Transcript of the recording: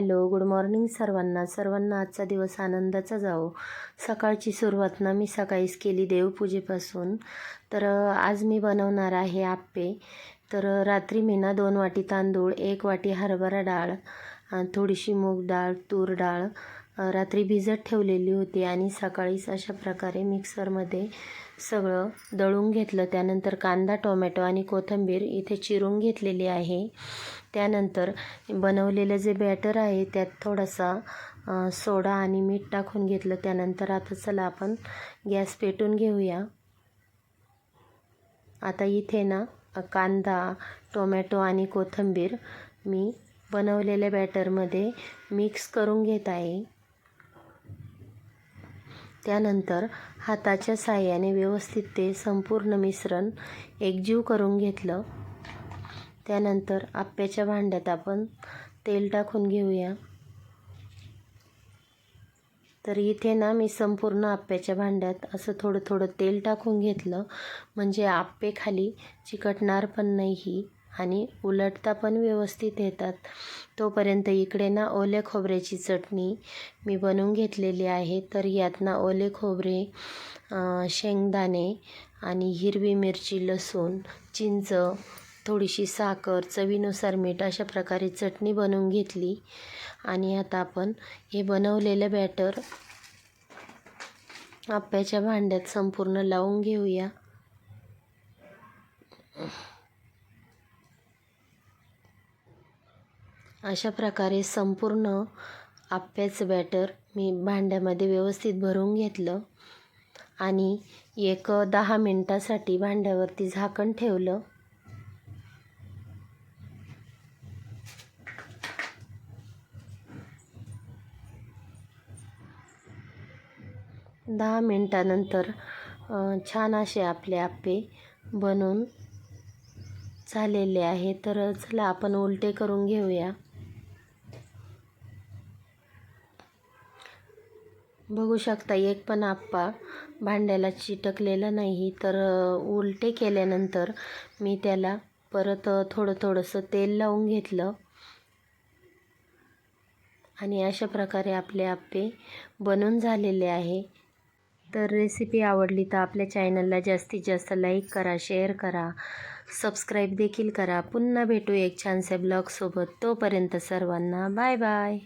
Hello good morning सर्वांना आजचा दिवस आनंदाचा जावो। सकाळची सुरुवात ना मी सकाळीच केली देवपूजेपासून। तर आज मी बनवणार आहे आप्पे। तर रात्री मी ना 2 वाटी तांदूळ, 1 वाटी हरभरा डाळ, थोडीशी मूग डाळ, तूर डाळ रात्री भिजत ठेवलेली होती आणि सकाळीच अशा प्रकारे मिक्सरमध्ये सगळं दळून घेतलं। त्यानंतर कांदा, टोमॅटो आणि कोथिंबीर इथे चिरून घेतलेली आहे। त्यानंतर बनवलेलं जे बॅटर आहे त्यात थोडासा सोडा आणि मीठ टाकून घेतलं। त्यानंतर आता चला आपण गॅस पेटून घेऊया। आता इथे ना कांदा, टोमॅटो आणि कोथिंबीर मी बनवलेल्या बॅटरमध्ये मिक्स करून घेत आहे। त्यानंतर हाताच्या साहाय्याने व्यवस्थित ते संपूर्ण मिश्रण एकजीव करून घेतलं। त्यानंतर आप्याच्या भांड्यात आपण तेल टाकून घेऊया। तर इथे ना मी संपूर्ण आप्याच्या भांड्यात असं थोडं थोडं तेल टाकून घेतलं, म्हणजे आप्पे खाली चिकटणार पण नाही आणि उलटता पण व्यवस्थित येतात। तोपर्यंत इकडे ना ओल्या खोबऱ्याची चटणी मी बनवून घेतलेली आहे। तर यात ना ओले खोबरे, शेंगदाणे आणि हिरवी मिरची, लसूण, चिंच, थोडीशी साखर, चवीनुसार मीठ अशा प्रकारे चटणी बनवून घेतली। आणि आता आपण हे बनवलेलं बॅटर आप्याच्या भांड्यात संपूर्ण लावून घेऊया। अशा प्रकारे संपूर्ण आप्याचं बॅटर मी भांड्यामध्ये व्यवस्थित भरून घेतलं आणि 10 मिनिटासाठी भांड्यावरती झाकण ठेवलं। दहा मिनिटानंतर छान असे आपले आप्पे बनून झालेले आहे। तर चला आपण उलटे करून घेऊया। बघू शकता एक पण आप्पा भांड्याला चिटकलेला नाही। तर उलटे केल्यानंतर मी त्याला परत थोडंसं तेल लावून घेतलं आणि अशा प्रकारे आपले आप्पे बनून झालेले आहे। तर रेसिपी आवडली तर आपल्या चॅनलला जास्तीत जास्त लाईक करा, शेअर करा, सबस्क्राईब देखील करा। पुन्हा भेटू एक छानशा ब्लॉगसोबत। तोपर्यंत सर्वांना बाय बाय।